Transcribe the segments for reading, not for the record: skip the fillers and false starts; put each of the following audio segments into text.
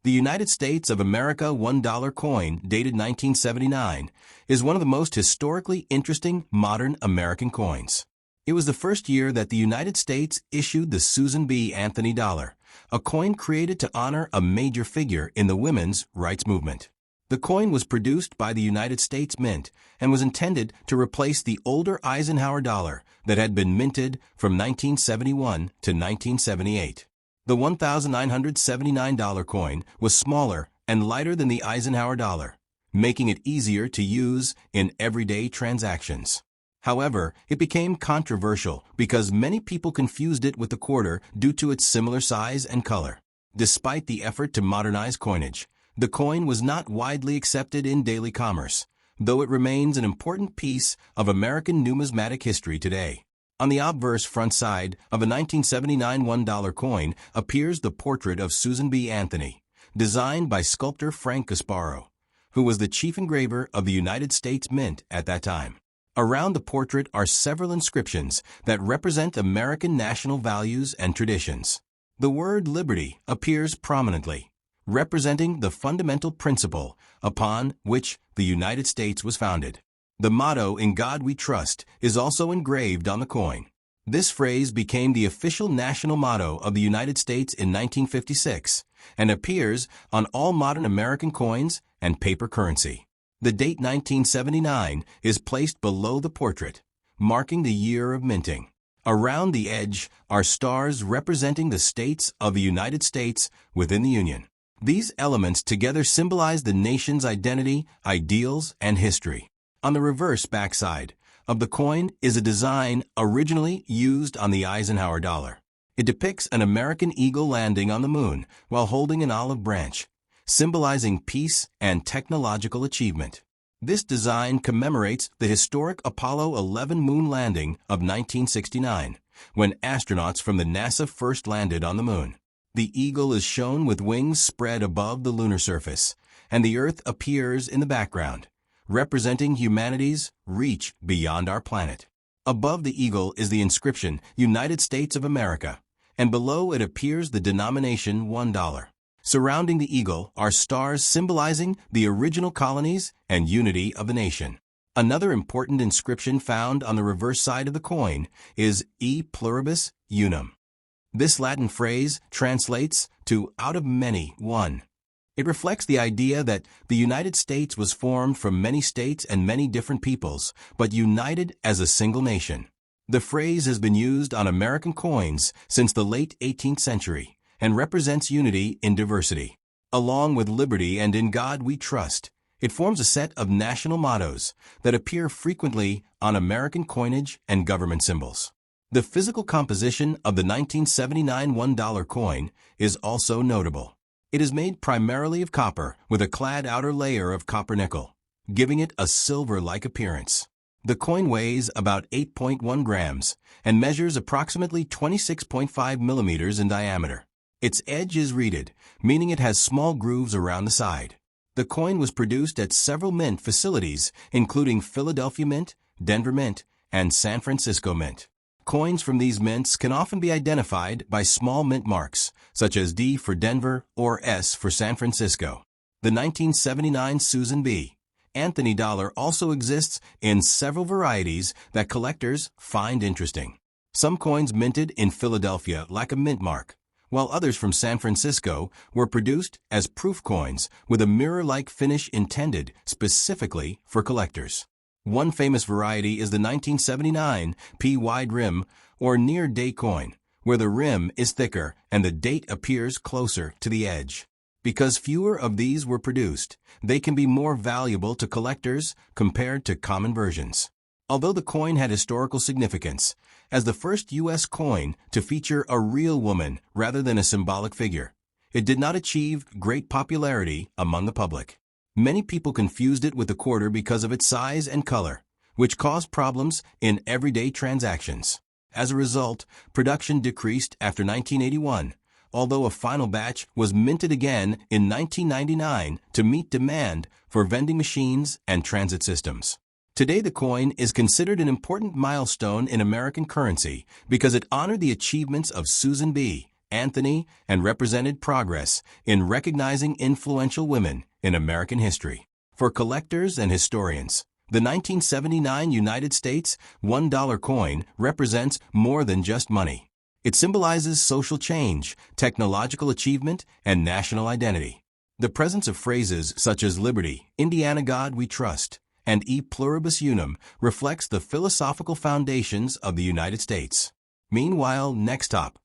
The United States of America $1 coin, dated 1979, is one of the most historically interesting modern American coins. It was the first year that the United States issued the Susan B. Anthony dollar, a coin created to honor a major figure in the women's rights movement. The coin was produced by the United States Mint and was intended to replace the older Eisenhower dollar that had been minted from 1971 to 1978. The $1,979 coin was smaller and lighter than the Eisenhower dollar, making it easier to use in everyday transactions. However, it became controversial because many people confused it with the quarter due to its similar size and color. Despite the effort to modernize coinage, the coin was not widely accepted in daily commerce, though it remains an important piece of American numismatic history today. On the obverse front side of a 1979 $1 coin appears the portrait of Susan B. Anthony, designed by sculptor Frank Gasparo, who was the chief engraver of the United States Mint at that time. Around the portrait are several inscriptions that represent American national values and traditions. The word liberty appears prominently, representing the fundamental principle upon which the United States was founded. The motto, "In God We Trust," is also engraved on the coin. This phrase became the official national motto of the United States in 1956 and appears on all modern American coins and paper currency. The date 1979 is placed below the portrait, marking the year of minting. Around the edge are stars representing the states of the United States within the Union. These elements together symbolize the nation's identity, ideals, and history. On the reverse backside of the coin is a design originally used on the Eisenhower dollar. It depicts an American eagle landing on the moon while holding an olive branch, symbolizing peace and technological achievement. This design commemorates the historic Apollo 11 moon landing of 1969, when astronauts from the NASA first landed on the moon. The eagle is shown with wings spread above the lunar surface, and the Earth appears in the background, representing humanity's reach beyond our planet. Above the eagle is the inscription, "United States of America," and below it appears the denomination $1. Surrounding the eagle are stars symbolizing the original colonies and unity of the nation. Another important inscription found on the reverse side of the coin is "E pluribus unum." This Latin phrase translates to "out of many, one." It reflects the idea that the United States was formed from many states and many different peoples, but united as a single nation. The phrase has been used on American coins since the late 18th century and represents unity in diversity. Along with liberty and "In God We Trust," it forms a set of national mottos that appear frequently on American coinage and government symbols. The physical composition of the 1979 $1 coin is also notable. It is made primarily of copper with a clad outer layer of copper nickel, giving it a silver-like appearance. The coin weighs about 8.1 grams and measures approximately 26.5 millimeters in diameter. Its edge is reeded, meaning it has small grooves around the side. The coin was produced at several mint facilities, including Philadelphia Mint, Denver Mint, and San Francisco Mint. Coins from these mints can often be identified by small mint marks, such as D for Denver or S for San Francisco. The 1979 Susan B. Anthony dollar also exists in several varieties that collectors find interesting. Some coins minted in Philadelphia lack a mint mark, while others from San Francisco were produced as proof coins with a mirror-like finish intended specifically for collectors. One famous variety is the 1979 P wide rim or near-date coin, where the rim is thicker and the date appears closer to the edge. Because fewer of these were produced, they can be more valuable to collectors compared to common versions. Although the coin had historical significance, as the first U.S. coin to feature a real woman rather than a symbolic figure, it did not achieve great popularity among the public. Many people confused it with the quarter because of its size and color, which caused problems in everyday transactions. As a result, production decreased after 1981, although a final batch was minted again in 1999 to meet demand for vending machines and transit systems. Today, the coin is considered an important milestone in American currency because it honored the achievements of Susan B. Anthony and represented progress in recognizing influential women in American history. For collectors and historians, the 1979 United States $1 coin represents more than just money. It symbolizes social change, technological achievement, and national identity. The presence of phrases such as liberty, Indiana God we trust, and E pluribus unum reflects the philosophical foundations of the United States. Meanwhile, next top.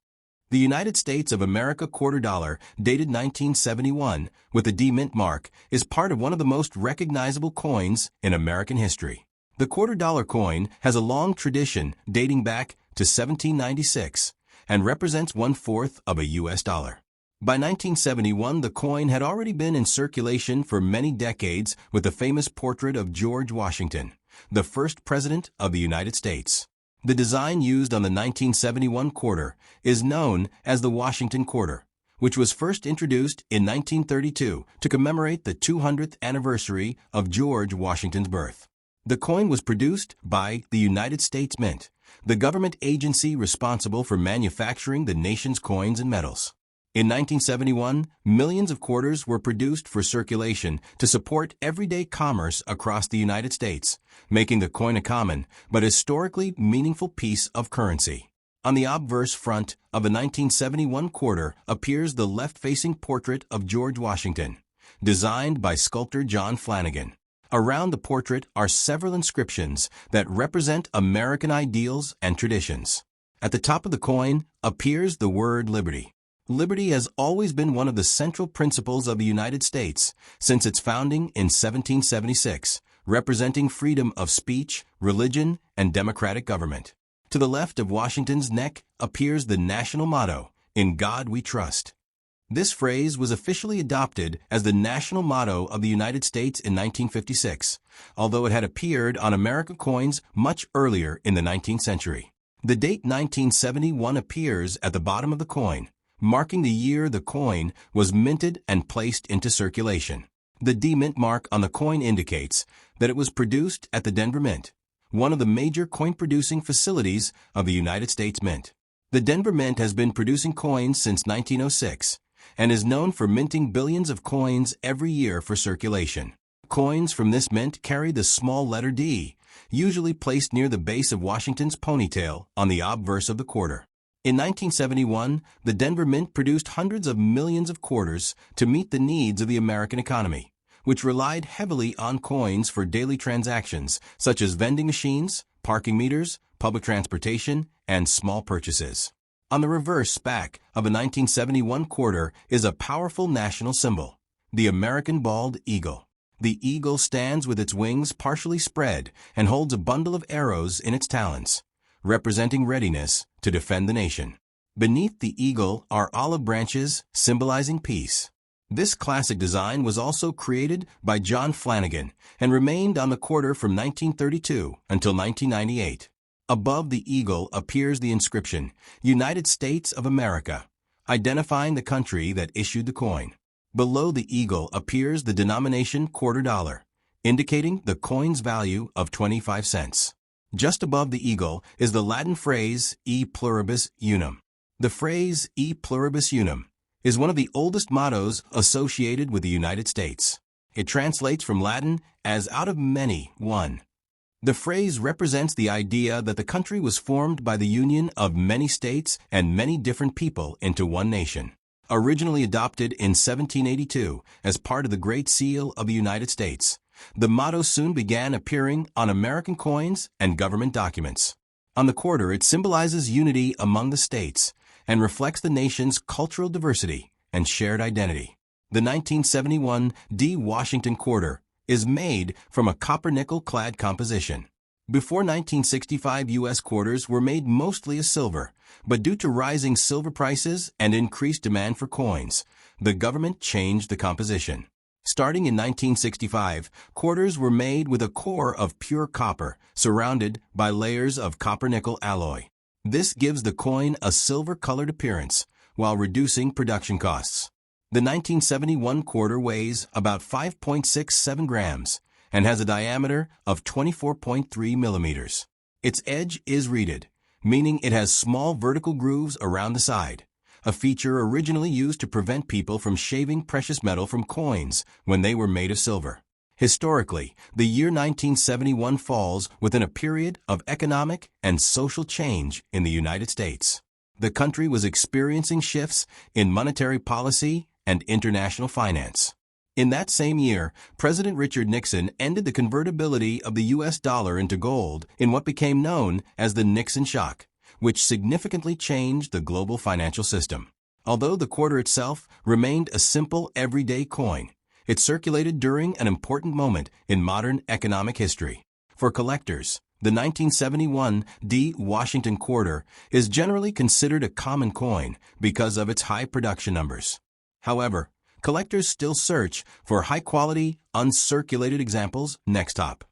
The United States of America quarter dollar, dated 1971, with a D mint mark, is part of one of the most recognizable coins in American history. The quarter dollar coin has a long tradition dating back to 1796 and represents 1/4 of a U.S. dollar. By 1971, the coin had already been in circulation for many decades with the famous portrait of George Washington, the first president of the United States. The design used on the 1971 quarter is known as the Washington quarter, which was first introduced in 1932 to commemorate the 200th anniversary of George Washington's birth. The coin was produced by the United States Mint, the government agency responsible for manufacturing the nation's coins and medals. In 1971, millions of quarters were produced for circulation to support everyday commerce across the United States, making the coin a common but historically meaningful piece of currency. On the obverse front of a 1971 quarter appears the left-facing portrait of George Washington, designed by sculptor John Flanagan. Around the portrait are several inscriptions that represent American ideals and traditions. At the top of the coin appears the word liberty. Liberty has always been one of the central principles of the United States since its founding in 1776, representing freedom of speech, religion, and democratic government. To the left of Washington's neck appears the national motto, "In God We Trust." This phrase was officially adopted as the national motto of the United States in 1956, although it had appeared on American coins much earlier in the 19th century. The date 1971 appears at the bottom of the coin, marking the year the coin was minted and placed into circulation. The D mint mark on the coin indicates that it was produced at the Denver Mint, one of the major coin-producing facilities of the United States Mint. The Denver Mint has been producing coins since 1906 and is known for minting billions of coins every year for circulation. Coins from this mint carry the small letter D, usually placed near the base of Washington's ponytail on the obverse of the quarter. In 1971, the Denver Mint produced hundreds of millions of quarters to meet the needs of the American economy, which relied heavily on coins for daily transactions such as vending machines, parking meters, public transportation, and small purchases. On the reverse back of a 1971 quarter is a powerful national symbol, the American bald eagle. The eagle stands with its wings partially spread and holds a bundle of arrows in its talons, representing readiness to defend the nation. Beneath the eagle are olive branches symbolizing peace. This classic design was also created by John Flanagan and remained on the quarter from 1932 until 1998. Above the eagle appears the inscription, United States of America, identifying the country that issued the coin. Below the eagle appears the denomination quarter dollar, indicating the coin's value of 25 cents. Just above the eagle is the Latin phrase E pluribus unum. The phrase E pluribus unum is one of the oldest mottos associated with the United States. It translates from Latin as out of many, one. The phrase represents the idea that the country was formed by the union of many states and many different people into one nation. Originally adopted in 1782 as part of the Great Seal of the United States, the motto soon began appearing on American coins and government documents. On the quarter, it symbolizes unity among the states and reflects the nation's cultural diversity and shared identity. The 1971 D. Washington quarter is made from a copper-nickel clad composition. Before 1965, U.S. quarters were made mostly of silver, but due to rising silver prices and increased demand for coins, the government changed the composition. Starting in 1965, quarters were made with a core of pure copper, surrounded by layers of copper-nickel alloy. This gives the coin a silver-colored appearance, while reducing production costs. The 1971 quarter weighs about 5.67 grams and has a diameter of 24.3 millimeters. Its edge is reeded, meaning it has small vertical grooves around the side, a feature originally used to prevent people from shaving precious metal from coins when they were made of silver. Historically, the year 1971 falls within a period of economic and social change in the United States. The country was experiencing shifts in monetary policy and international finance. In that same year, President Richard Nixon ended the convertibility of the U.S. dollar into gold in what became known as the Nixon shock, which significantly changed the global financial system. Although the quarter itself remained a simple everyday coin, it circulated during an important moment in modern economic history. For collectors, the 1971 D. Washington quarter is generally considered a common coin because of its high production numbers. However, collectors still search for high-quality, uncirculated examples next top.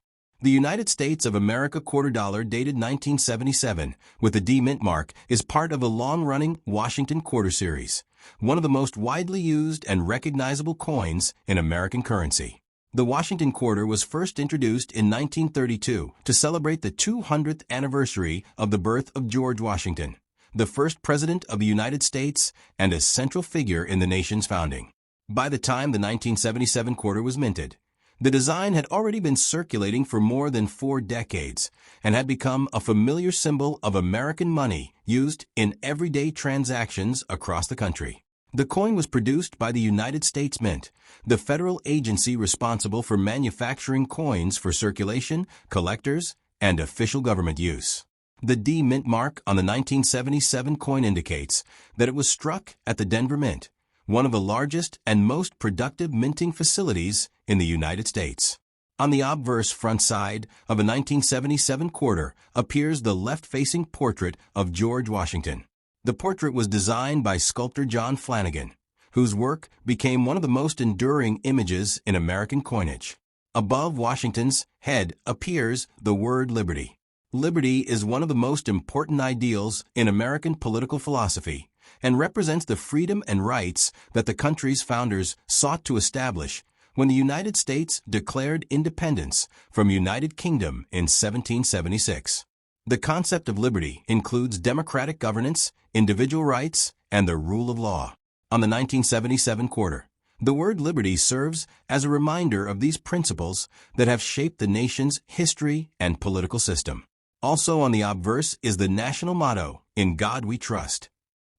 The United States of America quarter dollar dated 1977 with the D mint mark is part of a long-running Washington quarter series, one of the most widely used and recognizable coins in American currency. The Washington quarter was first introduced in 1932 to celebrate the 200th anniversary of the birth of George Washington, the first president of the United States and a central figure in the nation's founding. By the time the 1977 quarter was minted, the design had already been circulating for more than 4 decades and had become a familiar symbol of American money used in everyday transactions across the country. The coin was produced by the United States Mint, the federal agency responsible for manufacturing coins for circulation, collectors, and official government use. The D mint mark on the 1977 coin indicates that it was struck at the Denver Mint, one of the largest and most productive minting facilities in the United States. On the obverse front side of a 1977 quarter appears the left-facing portrait of George Washington. The portrait was designed by sculptor John Flanagan, whose work became one of the most enduring images in American coinage. Above Washington's head appears the word liberty. Liberty is one of the most important ideals in American political philosophy and represents the freedom and rights that the country's founders sought to establish when the United States declared independence from United Kingdom in 1776. The concept of liberty includes democratic governance, individual rights, and the rule of law. On the 1977 quarter, the word liberty serves as a reminder of these principles that have shaped the nation's history and political system. Also on the obverse is the national motto, "In God We Trust."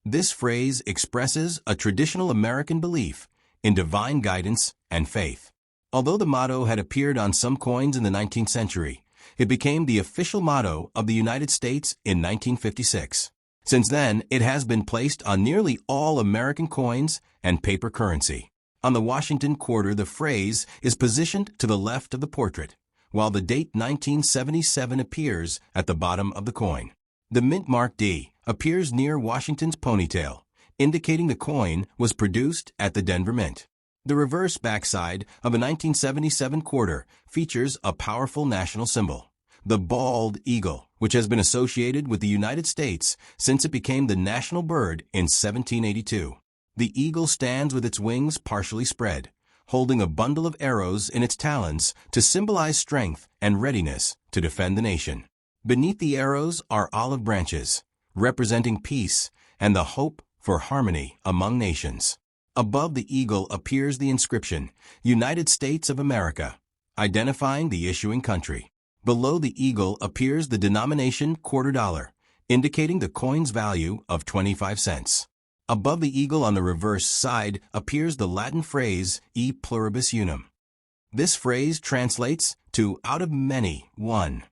This phrase expresses a traditional American belief in divine guidance and faith. Although the motto had appeared on some coins in the 19th century, it became the official motto of the United States in 1956. Since then, it has been placed on nearly all American coins and paper currency. On the Washington quarter, the phrase is positioned to the left of the portrait, while the date 1977 appears at the bottom of the coin. The mint mark D appears near Washington's ponytail, indicating the coin was produced at the Denver Mint. The reverse backside of a 1977 quarter features a powerful national symbol, the bald eagle, which has been associated with the United States since it became the national bird in 1782. The eagle stands with its wings partially spread, holding a bundle of arrows in its talons to symbolize strength and readiness to defend the nation. Beneath the arrows are olive branches, representing peace and the hope for harmony among nations. Above the eagle appears the inscription, United States of America, identifying the issuing country. Below the eagle appears the denomination quarter dollar, indicating the coin's value of 25 cents. Above the eagle on the reverse side appears the Latin phrase, E pluribus unum. This phrase translates to out of many, one.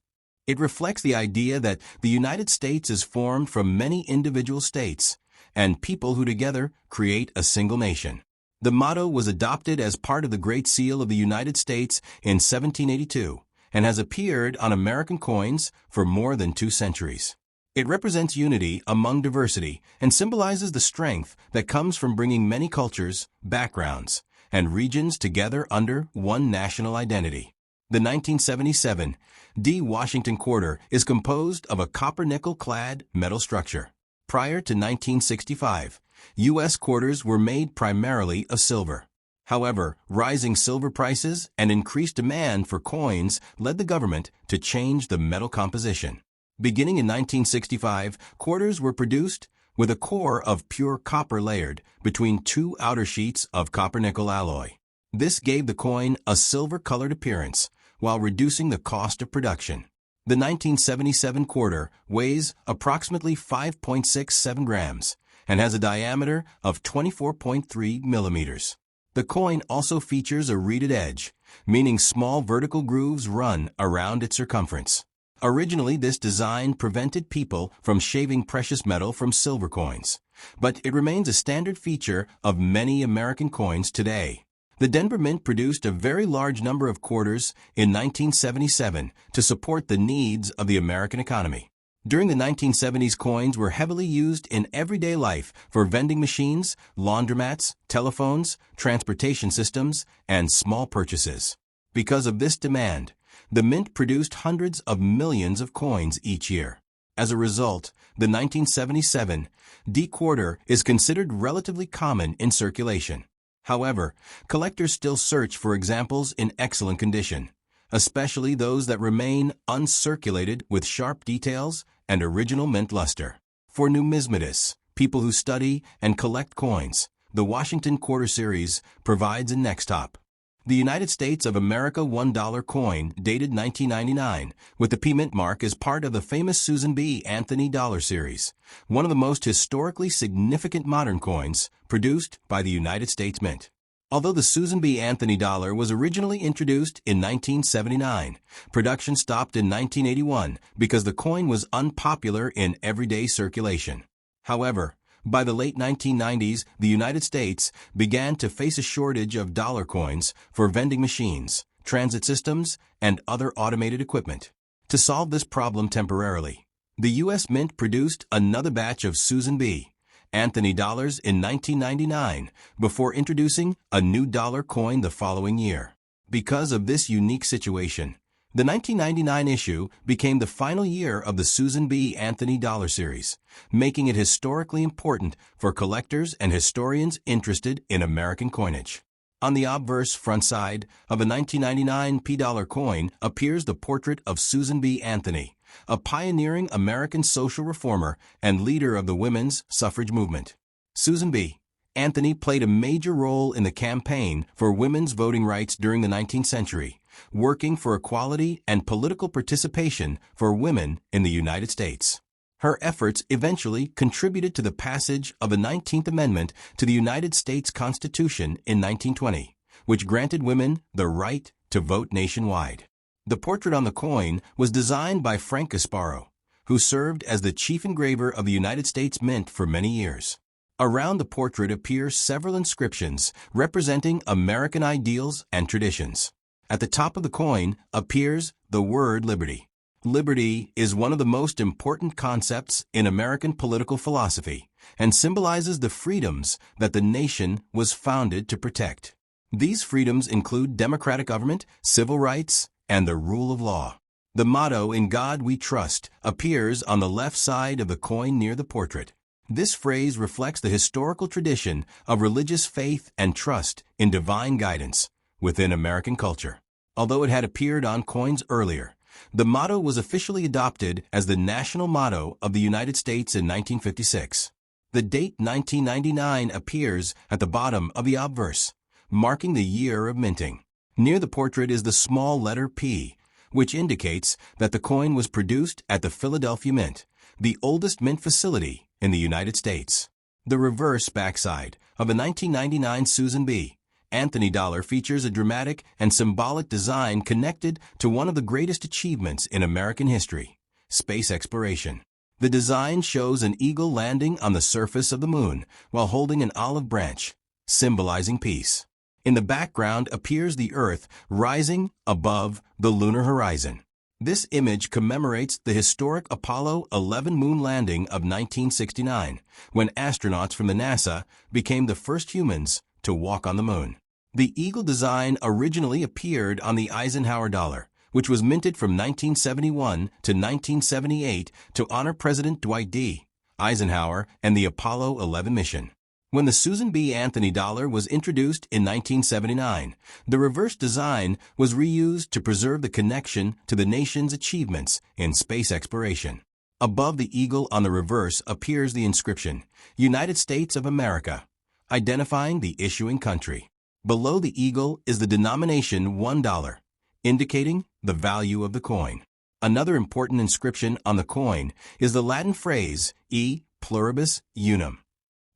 It reflects the idea that the United States is formed from many individual states and people who together create a single nation. The motto was adopted as part of the Great Seal of the United States in 1782 and has appeared on American coins for more than 2 centuries. It represents unity among diversity and symbolizes the strength that comes from bringing many cultures, backgrounds, and regions together under one national identity. The 1977 D. Washington quarter is composed of a copper-nickel-clad metal structure. Prior to 1965, U.S. quarters were made primarily of silver. However, rising silver prices and increased demand for coins led the government to change the metal composition. Beginning in 1965, quarters were produced with a core of pure copper layered between two outer sheets of copper-nickel alloy. This gave the coin a silver-colored appearance while reducing the cost of production. The 1977 quarter weighs approximately 5.67 grams and has a diameter of 24.3 millimeters. The coin also features a reeded edge, meaning small vertical grooves run around its circumference. Originally, this design prevented people from shaving precious metal from silver coins, but it remains a standard feature of many American coins today. The Denver Mint produced a very large number of quarters in 1977 to support the needs of the American economy. During the 1970s, coins were heavily used in everyday life for vending machines, laundromats, telephones, transportation systems, and small purchases. Because of this demand, the Mint produced hundreds of millions of coins each year. As a result, the 1977 D quarter is considered relatively common in circulation. However, collectors still search for examples in excellent condition, especially those that remain uncirculated with sharp details and original mint luster. For numismatists, people who study and collect coins, the Washington Quarter Series provides a next top. The United States of America $1 coin dated 1999 with the P Mint mark is part of the famous Susan B. Anthony dollar series, one of the most historically significant modern coins produced by the United States Mint. Although the Susan B. Anthony dollar was originally introduced in 1979, production stopped in 1981 because the coin was unpopular in everyday circulation. However, by the late 1990s, the United States began to face a shortage of dollar coins for vending machines, transit systems, and other automated equipment. To solve this problem temporarily, the U.S. Mint produced another batch of Susan B. Anthony dollars in 1999 before introducing a new dollar coin the following year. Because of this unique situation, the 1999 issue became the final year of the Susan B. Anthony dollar series, making it historically important for collectors and historians interested in American coinage. On the obverse front side of a 1999 P-dollar coin appears the portrait of Susan B. Anthony, a pioneering American social reformer and leader of the women's suffrage movement. Susan B. Anthony played a major role in the campaign for women's voting rights during the 19th century, working for equality and political participation for women in the United States. Her efforts eventually contributed to the passage of the 19th Amendment to the United States Constitution in 1920, which granted women the right to vote nationwide. The portrait on the coin was designed by Frank Gasparo, who served as the chief engraver of the United States Mint for many years. Around the portrait appear several inscriptions representing American ideals and traditions. At the top of the coin appears the word liberty. Liberty is one of the most important concepts in American political philosophy and symbolizes the freedoms that the nation was founded to protect. These freedoms include democratic government, civil rights, and the rule of law. The motto, "In God We Trust," appears on the left side of the coin near the portrait. This phrase reflects the historical tradition of religious faith and trust in divine guidance within American culture. Although it had appeared on coins earlier, the motto was officially adopted as the national motto of the United States in 1956. The date 1999 appears at the bottom of the obverse, marking the year of minting. Near the portrait is the small letter P, which indicates that the coin was produced at the Philadelphia Mint, the oldest mint facility in the United States. The reverse backside of a 1999 Susan B. Anthony dollar features a dramatic and symbolic design connected to one of the greatest achievements in American history, space exploration. The design shows an eagle landing on the surface of the moon while holding an olive branch, symbolizing peace. In the background appears the Earth rising above the lunar horizon. This image commemorates the historic Apollo 11 moon landing of 1969, when astronauts from the NASA became the first humans to walk on the moon. The eagle design originally appeared on the Eisenhower dollar, which was minted from 1971 to 1978 to honor President Dwight D. Eisenhower and the Apollo 11 mission. When the Susan B. Anthony dollar was introduced in 1979, the reverse design was reused to preserve the connection to the nation's achievements in space exploration. Above the eagle on the reverse appears the inscription, United States of America, identifying the issuing country. Below the eagle is the denomination $1, indicating the value of the coin. Another important inscription on the coin is the Latin phrase, e pluribus unum.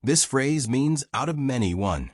This phrase means out of many one.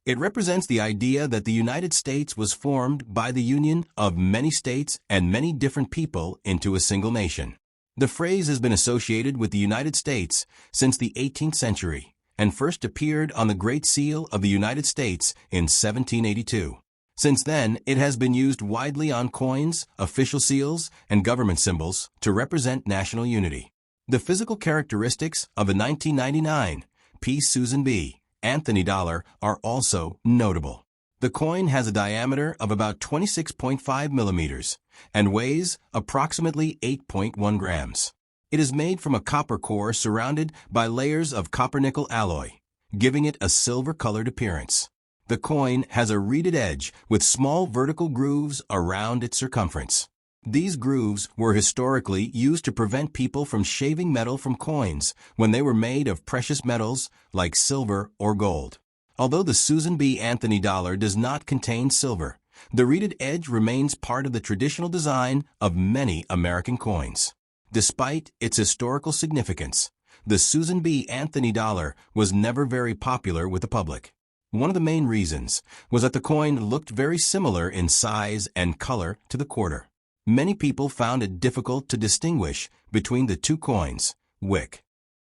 It represents the idea that the United States was formed by the union of many states and many different people into a single nation. The phrase has been associated with the United States since the 18th century and first appeared on the Great Seal of the United States in 1782. Since then, it has been used widely on coins, official seals, and government symbols to represent national unity. The physical characteristics of the 1999 P. Susan B. Anthony dollar are also notable. The coin has a diameter of about 26.5 millimeters and weighs approximately 8.1 grams. It is made from a copper core surrounded by layers of copper-nickel alloy, giving it a silver-colored appearance. The coin has a reeded edge with small vertical grooves around its circumference. These grooves were historically used to prevent people from shaving metal from coins when they were made of precious metals like silver or gold. Although the Susan B. Anthony dollar does not contain silver, the reeded edge remains part of the traditional design of many American coins. Despite its historical significance, the Susan B. Anthony dollar was never very popular with the public. One of the main reasons was that the coin looked very similar in size and color to the quarter. Many people found it difficult to distinguish between the two coins, Wick.